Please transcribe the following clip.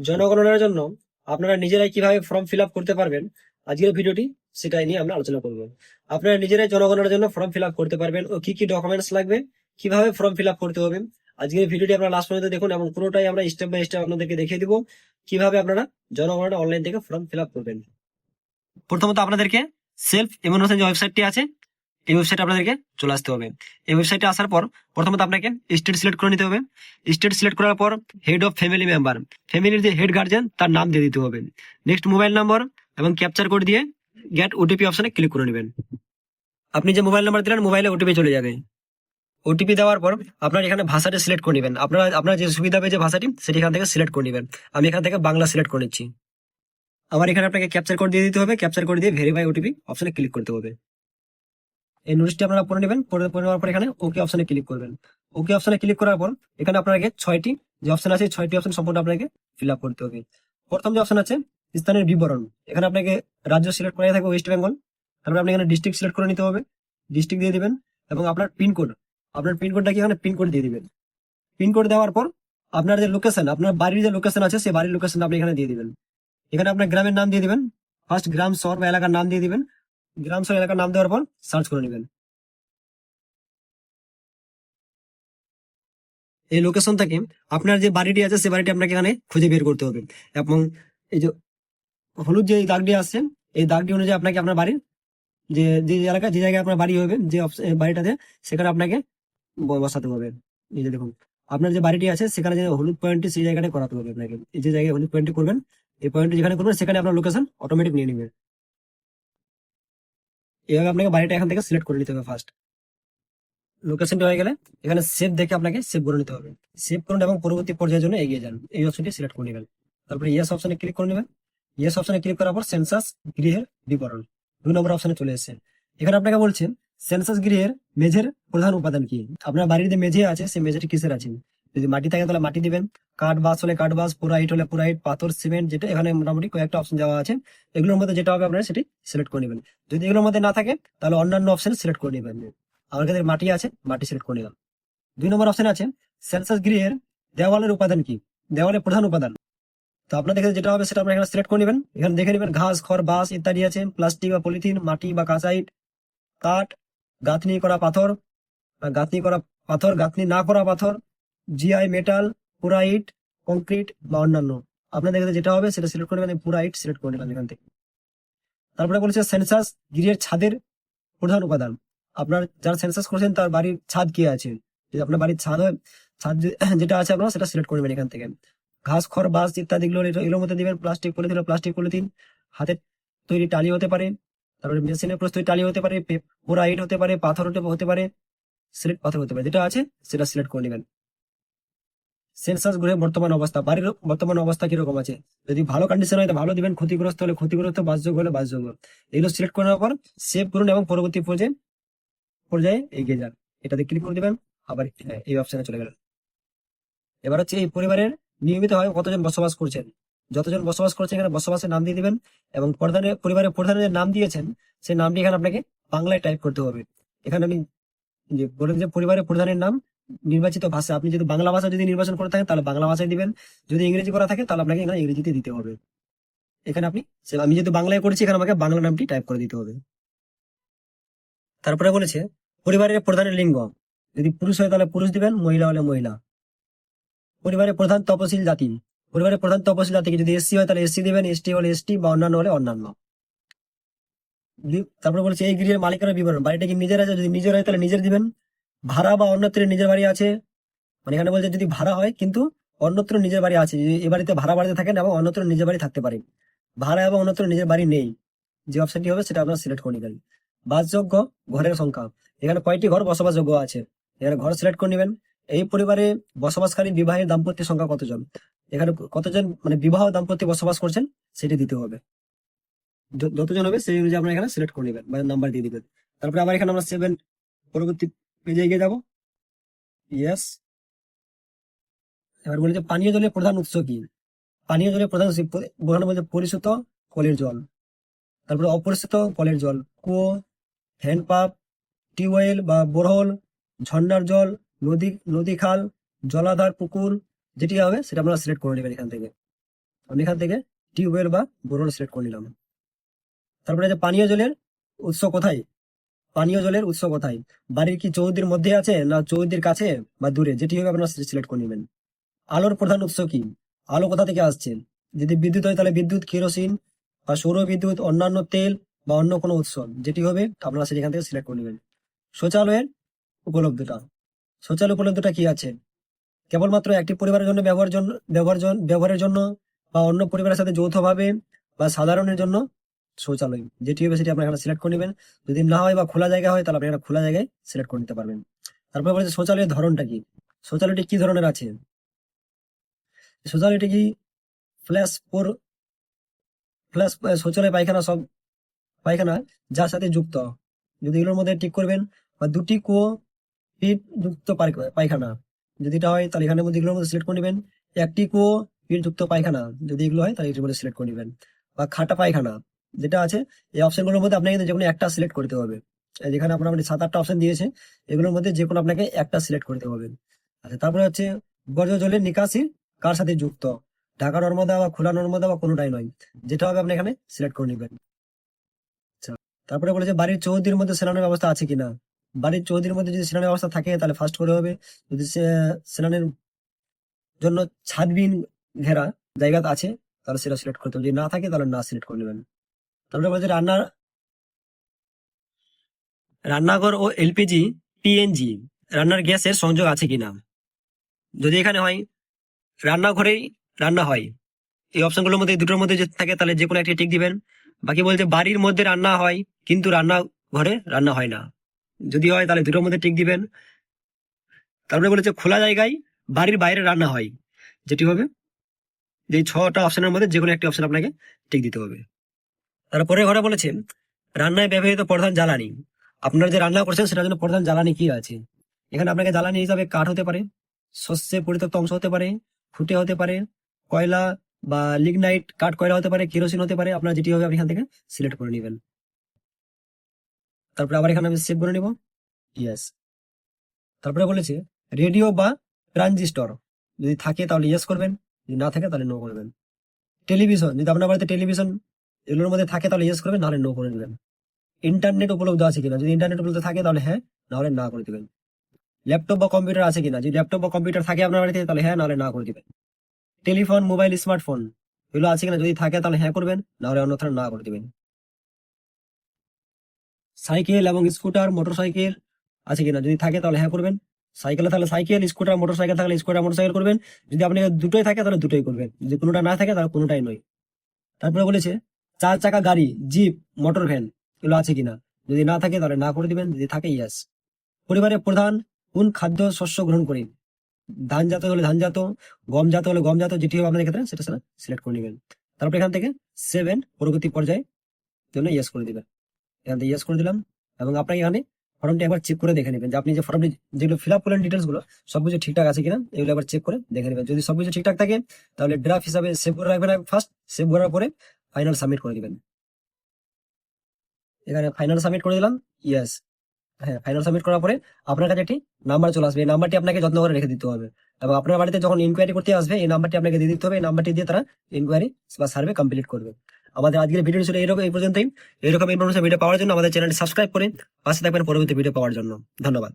জনগণনার জন্য আপনারা নিজেরাই কিভাবে ফর্ম ফিল আপ করতে পারবেন, আজকের ভিডিওটি সেটাই নিয়ে আমরা আলোচনা করব। আপনারা নিজেরাই জনগণনার জন্য ফর্ম ফিল আপ করতে পারবেন ও কি কি ডকুমেন্টস লাগবে, কিভাবে ফর্ম ফিল আপ করতে হবে। আজকের ভিডিওটি আপনারা লাস্ট পর্যন্ত দেখুন এবং পুরোটাই আমরা স্টেপ বাই স্টেপ আপনাদেরকে দেখিয়ে দিব কিভাবে আপনারা জনগণনা অনলাইন থেকে ফর্ম ফিল আপ করবেন। প্রথমত আপনাদেরকে সেলফ ইমিউনাইজেশন যে ওয়েবসাইটটি আছে, এই ওয়েবসাইটে আপনাদেরকে চলে আসতে হবে। এই ওয়েবসাইটে আসার পর প্রথমত আপনাকে স্টেট সিলেক্ট করে নিতে হবে। স্টেট সিলেক্ট করার পর হেড অফ ফ্যামিলি মেম্বার, ফ্যামিলির যে হেড গার্জিয়ান তার নাম দিয়ে দিতে হবে। নেক্সট মোবাইল নাম্বার এবং ক্যাপচার কোড দিয়ে গেট ওটিপি অপশনে ক্লিক করে নেবেন। আপনি যে মোবাইল নাম্বার দিলেন মোবাইলে ওটিপি চলে যাবে। ওটিপি দেওয়ার পর আপনার এখানে ভাষাটা সিলেক্ট করে নেবেন। আপনার যে সুবিধা হবে যে ভাষাটি সেটি এখান থেকে সিলেক্ট করে নেবেন। আমি এখান থেকে বাংলা সিলেক্ট করে নিচ্ছি। আবার এখানে আপনাকে ক্যাপচার কোড দিয়ে দিতে হবে। ক্যাপচার কোড দিয়ে ভেরিফাই ওটিপি অপশনে ক্লিক করতে হবে। এই নোটিশটি আপনারা পড়ে নেবেন। পড়ে নেওয়ার পর এখানে ওকে অপশনে ক্লিক করবেন। ওকে অপশনে ক্লিক করার পর এখানে আপনাকে 6টি যে অপশন আছে, 6টি অপশন সম্পূর্ণ আপনাকে ফিল আপ করতে হবে। প্রথম যে অপশন আছে স্থানের বিবরণ, এখানে আপনাকে রাজ্য সিলেক্ট করা থাকবে ওয়েস্ট বেঙ্গল। তারপরে আপনি এখানে ডিস্ট্রিক্ট সিলেক্ট করে নিতে হবে, ডিস্ট্রিক্ট দিয়ে দিবেন এবং আপনার পিনকোড, আপনার পিনকোডটা কি এখানে পিনকোড দিয়ে দিবেন। পিনকোড দেওয়ার পর আপনার যে লোকেশন, আপনার বাড়ির যে লোকেশন আছে সেই বাড়ির লোকেশন আপনি এখানে দিয়ে দিবেন। এখানে আপনার গ্রামের নাম দিয়ে দিবেন। ফার্স্ট গ্রাম, শহর বা এলাকার নাম দিয়ে দিবেন। গ্রাম, শহর, এলাকার নাম দেওয়ার পর সার্চ করে নেবেন। এই লোকেশন থেকে আপনার যে বাড়িটি আছে সেই বাড়িটি আপনাকে এখানে খুঁজে বের করতে হবে এবং এই যে হলুদ যে দাগটি আসছে এই দাগটি অনুযায়ী আপনাকে আপনার বাড়ির যে যে এলাকা, যে জায়গায় আপনার বাড়ি হবে, যে বাড়িটাতে সেখানে আপনাকে বসাতে হবে। এই যে দেখুন আপনার যে বাড়িটি আছে সেখানে যে হলুদ পয়েন্টটি সেই জায়গাটা করাতে হবে আপনাকে। এই যে জায়গায় হলুদ পয়েন্টটি করবেন, এই পয়েন্টটি যেখানে করবেন সেখানে আপনার লোকেশন অটোমেটিক নিয়ে নেবে। এইভাবে আপনাকে বাড়িটা এখান থেকে সিলেক্ট করে নিতে হবে। ফার্স্ট লোকেশনটি হয়ে গেলে এখানে সেভ দেখে আপনাকে সেভ করে নিতে হবে। সেভ করুন এবং পরবর্তী পর্যায়ের জন্য এগিয়ে যান। এই অপশনটি সিলেক্ট করে নেবেন। তারপরে ইয়েস অপশনে ক্লিক করে নেবেন। ইয়েস অপশনে ক্লিক করার পর সেন্সাস গৃহের বিবরণ 2 নম্বর অপশনে চলে এসেছে। এখানে আপনাকে বলছে সেন্সাস গৃহের মেঝের প্রধান উপাদান কি। আপনার বাড়ির যে মেঝে আছে সেই মেঝেটি কিসের আছে। যদি মাটি থাকে তাহলে মাটি দিবেন, কাঠ বাস হলে কাঠ বাস, পুরা ইট হলে পুরা ইট, পাথর সিমেন্ট, যেটা এখানে মোটামুটি কয়েকটা অপশন দেওয়া আছে। এগুলোর মধ্যে যেটা হবে আপনারা সেটি সিলেক্ট করে নেবেন। যদি এগুলোর মধ্যে না থাকে তাহলে অন্যান্য অপশন সিলেক্ট করে নেবেন। আমার কাছে মাটি আছে, মাটি সিলেক্ট করে নিলাম। 2 নম্বর অপশন আছে সেন্সাস গৃহের দেওয়ালের উপাদান কি, দেওয়ালের প্রধান উপাদান। তো আপনাদের কাছে যেটা হবে সেটা আপনারা এখানে সিলেক্ট করে নেবেন। এখানে দেখে নেবেন ঘাস, খড়, বাঁশ ইত্যাদি আছে, প্লাস্টিক বা পলিথিন, মাটি বা কাঁচাইট, কাঠ, গাঁথনি করা পাথর, গাঁথনি করা পাথর, গাঁথনি না করা পাথর, জিআই মেটাল, পুরা ইট, কংক্রিট বা অন্যান্য। আপনাদের কাছে যেটা হবে সেটা সিলেক্ট করে নেবেন। পুরা ইট সিলেক্ট করে নেবেন এখান থেকে। তারপরে বলেছে সেন্সাস গৃহের ছাদের প্রধান উপাদান। আপনার যারা সেন্সাস করেছেন তার বাড়ির ছাদ কি আছে। যদি আপনার বাড়ির ছাদ হয়, ছাদ যেটা আছে আপনারা সেটা সিলেক্ট করবেন এখান থেকে। ঘাস, খড়, বাঁশ ইত্যাদি এগুলোর মধ্যে দিবেন। প্লাস্টিক পলিথিন, প্লাস্টিক পলিথিন, হাতের তৈরি টালি হতে পারে, তারপরে মেশিনের প্রস্তুত টালি হতে পারে, পোড়া ইট হতে পারে, পাথর হতে পারে, সিলেক্ট পাথর হতে পারে, যেটা আছে সেটা সিলেক্ট করে নেবেন। সেন্সাস গৃহের বর্তমান অবস্থা, বাড়ির বর্তমান অবস্থা কিরকম আছে। যদি ভালো কন্ডিশন হয় তো ভালো দিবেন, ক্ষতিগ্রস্ত হলে ক্ষতিগ্রস্ত, বাসযোগ্য হলে বাসযোগ্য। এগুলো সিলেক্ট করে নেওয়ার পর সেভ করুন এবং পরবর্তী পর্যায়ে এগিয়ে যান। এটাতে ক্লিক করে দিবেন। আবার এই অপশনে চলে গেলেন। এবার হচ্ছে এই পরিবারের নিয়মিত ভাবে কতজন বসবাস করছেন। যতজন বসবাস করছেন এখানে বসবাসের নাম দিয়ে দিবেন এবং পরিবারের প্রধানের যে নাম দিয়েছেন সেই নামটি এখানে আপনাকে বাংলায় টাইপ করতে হবে। এখানে আমি যে বলেন যে পরিবারের প্রধানের নাম নির্বাচিত ভাষা, আপনি যদি বাংলা ভাষা যদি নির্বাচন করে থাকেন তাহলে বাংলা ভাষায় দিবেন। যদি ইংরেজি করা থাকে তাহলে আপনাকে এখানে ইংরেজিতে দিতে হবে। এখানে আমি যেহেতু বাংলায় করেছি এখানে আমাকে বাংলা নামটি টাইপ করে দিতে হবে। তারপরে বলেছে পরিবারের প্রধানের লিঙ্গ, যদি পুরুষ হয় তাহলে পুরুষ দিবেন, মহিলা হলে মহিলা। পরিবারের প্রধান তপশিল জাতি, পরিবারের প্রধান তপশিল জাতিকে যদি এসসি হয় তাহলে এসসি দিবেন, এসটি হলে এসটি বা অন্যান্য হলে অন্যান্য। তারপরে বলেছে এই গৃহের মালিকানার বিবরণ, বাড়িটা কি নিজের আছে, যদি নিজের হয় তাহলে নিজের দিবেন। ভাড়া বা অন্যত্র নিজের বাড়ি আছে, মানে এখানে বলছে যদি ভাড়া হয় কিন্তু অন্যত্র নিজের বাড়ি আছে, যদি এ বাড়িতে ভাড়া বাড়িতে থাকেন এবং অন্যত্র নিজের বাড়ি থাকতে পারে। ভাড়া এবং অন্যত্র নিজের বাড়ি নেই, যে অপশনটি হবে সেটা আপনারা সিলেক্ট করে নেবেন। বাসযোগ্য ঘরের সংখ্যা, এখানে কয়টি ঘর বসবাসযোগ্য আছে, এখানে ঘর সিলেক্ট করে নেবেন। এই পরিবারে বসবাসকারী বিবাহের দাম্পত্যের সংখ্যা কতজন, এখানে কতজন মানে বিবাহ দাম্পত্য বসবাস করছেন সেটি দিতে হবে। যতজন হবে সেই অনুযায়ী আপনারা এখানে সিলেক্ট করে নেবেন বা নাম্বার দিয়ে দিবেন। তারপরে আবার এখানে আমরা পরবর্তী পেজে এগিয়ে যাবো। ইয়েস। এবার বলেছে পানীয় জলের প্রধান উৎস কি। পানীয় জলের প্রধান উৎস বোঝানো বলছে পরিশুদ্ধ কলের জল, তারপরে অপরিশুদ্ধ কলের জল, কুয়ো, হ্যান্ডপাম্প, টিউবওয়েল বা বোরহোল, ঝর্ণার জল, নদী, খাল, জলাধার, পুকুর, যেটি হবে সেটা আপনারা সিলেক্ট করে নেবেন এখান থেকে। আমি এখান থেকে টিউবওয়েল বা বোরওয়েল সিলেক্ট করে নিলাম। তারপরে যে পানীয় জলের উৎস কোথায়, পানীয় জলের উৎস কোথায়, বাড়ির কি চৌহদ্দির মধ্যে আছে না চৌহদ্দির কাছে বা দূরে, যেটি হবে আপনারা সিলেক্ট করে নেবেন। আলোর প্রধান উৎস কি, আলো কোথা থেকে আসছে, যদি বিদ্যুৎ হয় তাহলে বিদ্যুৎ, কেরোসিন বা সৌর বিদ্যুৎ, অন্যান্য তেল বা অন্য কোনো উৎস, যেটি হবে আপনারা সেখান থেকে সিলেক্ট করে নেবেন। শৌচালয়ের উপলব্ধতা, শৌচালয় উপলব্ধতা কি আছে, কেবলমাত্র একটি পরিবারের জন্য ব্যবহারের জন্য বা অন্য পরিবারের সাথে যৌথভাবে বা সাধারণের জন্য শৌচালয়, যেটি হবে সেটি আপনারা এখানে সিলেক্ট করে নেবেন। যদি না হয় বা খোলা জায়গা হয় তাহলে আপনি এখানে খোলা জায়গায় সিলেক্ট করে নিতে পারবেন। তারপরে বলেছে শৌচালয়ের ধরনটা কি, শৌচালয়টি কি ধরনের আছে, শৌচালয়টি কি ফ্ল্যাশ ফোর ফ্ল্যাশ শৌচালয় পায়খানা সব পায়খানা যার সাথে যুক্ত, যদি এগুলোর মধ্যে টিক করবেন, বা দুটি কুয়ো পিট যুক্ত পায়খানা, যদি এটা হয় তাহলে এখানের মধ্যে এগুলোর মধ্যে সিলেক্ট করে নেবেন। একটি কুয়ো পিট যুক্ত পায়খানা, যদি এগুলো হয় তাহলে এটির মধ্যে সিলেক্ট করে নেবেন। বা খাটা পায়খানা যেটা আছে, এই অপশনগুলোর মধ্যে আপনাকে কিন্তু যে কোনো একটা সিলেক্ট করতে হবে। এই যেখানে আপনার 7-8টা অপশন দিয়েছে, এগুলোর মধ্যে যে কোনো আপনাকে একটা সিলেক্ট করতে হবে। আচ্ছা, তারপরে হচ্ছে বর্জ্য জলের নিকাশি কার সাথে যুক্ত, ঢাকা নর্মদা বা খোলা নর্মদা বা কোনোটাই নয়, যেটা হবে আপনি এখানে সিলেক্ট করে নেবেন। আচ্ছা, তারপরে বলেছে বাড়ির চৌহদ্দির মধ্যে স্নানের ব্যবস্থা আছে কিনা, বাড়ির চৌহদ্দির মধ্যে যদি স্নানের ব্যবস্থা থাকে তাহলে ফার্স্ট করে হবে, যদি স্নানের জন্য ছাদবিহীন ঘেরা জায়গা আছে তাহলে সেটা সিলেক্ট করতে হবে, যদি না থাকে তাহলে না সিলেক্ট করে নেবেন। তারপরে বলছে রান্নাঘর ও এলপিজি পিএনজি রান্নার গ্যাসের সংযোগ আছে কিনা, যদি এখানে হয় রান্নাঘরেই রান্না হয়, এই অপশনগুলোর মধ্যে দুটোর মধ্যে যদি থাকে তাহলে যে কোনো একটা টিক দিবেন। বাকি বলছে বাড়ির মধ্যে রান্না হয় কিন্তু রান্নাঘরে রান্না হয় না, যদি হয় তাহলে দুটোর মধ্যে টিক দিবেন। তারপরে বলেছে খোলা জায়গায় বাড়ির বাইরে রান্না হয়, যেটি হবে যে 6টা অপশনের মধ্যে যে কোনো একটি অপশন আপনাকে টিক দিতে হবে। তারপরে ঘরে বলেছে রান্নায় ব্যবহৃত প্রধান জ্বালানি, আপনারা যে রান্না করছেন সেটার জন্য প্রধান জ্বালানি কি আছে, এখানে আপনাকে জ্বালানি হিসাবে কাঠ হতে পারে, শস্যে পরিত্যক্ত অংশ হতে পারে, খুঁটে হতে পারে, কয়লা বা লিগনাইট কাঠ কয়লা হতে পারে, কেরোসিন হতে পারে, আপনার যেটি হবে আপনি এখান থেকে সিলেক্ট করে নেবেন। তারপরে আবার এখানে আমি সেভ করে নিব, ইয়েস। তারপরে বলেছে রেডিও বা ট্রানজিস্টর, যদি থাকে তাহলে ইয়েস করবেন, যদি না থাকে তাহলে নো করবেন। টেলিভিশন, যদি আপনার বাড়িতে টেলিভিশন এগুলোর মধ্যে থাকে তাহলে ইয়েস করবেন, নাহলে নো করে দেবেন। ইন্টারনেট উপলব্ধ আছে কিনা, যদি ইন্টারনেট উপলব্ধ থাকে তাহলে হ্যাঁ, নাহলে না করে দিবেন। ল্যাপটপ বা কম্পিউটার আছে কিনা, যদি ল্যাপটপ বা কম্পিউটার থাকে আপনার বাড়িতে তাহলে হ্যাঁ, নাহলে না করে দিবেন। টেলিফোন, মোবাইল, স্মার্টফোন এগুলো আছে কিনা, যদি থাকে তাহলে হ্যাঁ করবেন, নাহলে অন্যথা না করে দিবেন। সাইকেল এবং স্কুটার মোটরসাইকেল আছে কিনা, যদি থাকে তাহলে হ্যাঁ করবেন, সাইকেল থাকলে সাইকেল, স্কুটার মোটরসাইকেল থাকলে স্কুটার মোটরসাইকেল করবেন, যদি আপনি দুটোই থাকে তাহলে দুটোই করবেন, যদি কোনোটা না থাকে তাহলে কোনোটাই নয়। তারপরে বলেছে 4 চাকা গাড়ি, জিপ, মোটর ভ্যান এগুলো আছে কিনা, যদি না থাকে তাহলে না করে দিবেন, যদি থাকে ইয়েস। পরিবারের প্রধান কোন খাদ্য শস্য গ্রহণ করেন, ধান জাত হলে ধান জাত, গম জাত হলে গম জাত, যেটি হবে আপনাদের ক্ষেত্রে সেটা সিলেক্ট করে নেবেন। তারপর এখান থেকে 7 পরবর্তী পর্যায়ে জন্য ইয়েস করে দিবেন, এখান থেকে ইয়েস করে দিলাম। এবং আপনাকে এখানে ফর্মটি একবার চেক করে দেখে নেবেন যে আপনি যে ফর্মটি যেগুলো ফিল আপ করলেন ডিটেলস গুলো সবকিছু ঠিকঠাক আছে কিনা, এগুলো একবার চেক করে দেখে নেবেন। যদি সবকিছু ঠিকঠাক থাকে তাহলে ড্রাফট হিসাবে সেভ করে রাখবেন, ফার্স্ট সেভ করার পরে ফাইনাল সাবমিট করে দিবেন। এখানে ফাইনাল সাবমিট করে দিলাম, ইয়েস। হ্যাঁ, ফাইনাল সাবমিট করার পরে আপনার কাছে একটি নাম্বার চলে আসবে, এই নাম্বারটি আপনাকে যত্ন করে রেখে দিতে হবে, এবং আপনার বাড়িতে যখন ইনকোয়ারি করতে আসবে এই নাম্বারটি আপনাকে দিয়ে দিতে হবে, এই নাম্বারটি দিয়ে তারা ইনকোয়ারি বা সার্ভে কমপ্লিট করবে। আমাদের আজকের ভিডিও ছিল এরকম, এই পর্যন্তই। এরকম ইনফরমেশন ভিডিও পাওয়ার জন্য আমাদের চ্যানেলটি সাবস্ক্রাইব করে পাশে থাকবেন পরবর্তী ভিডিও পাওয়ার জন্য। ধন্যবাদ।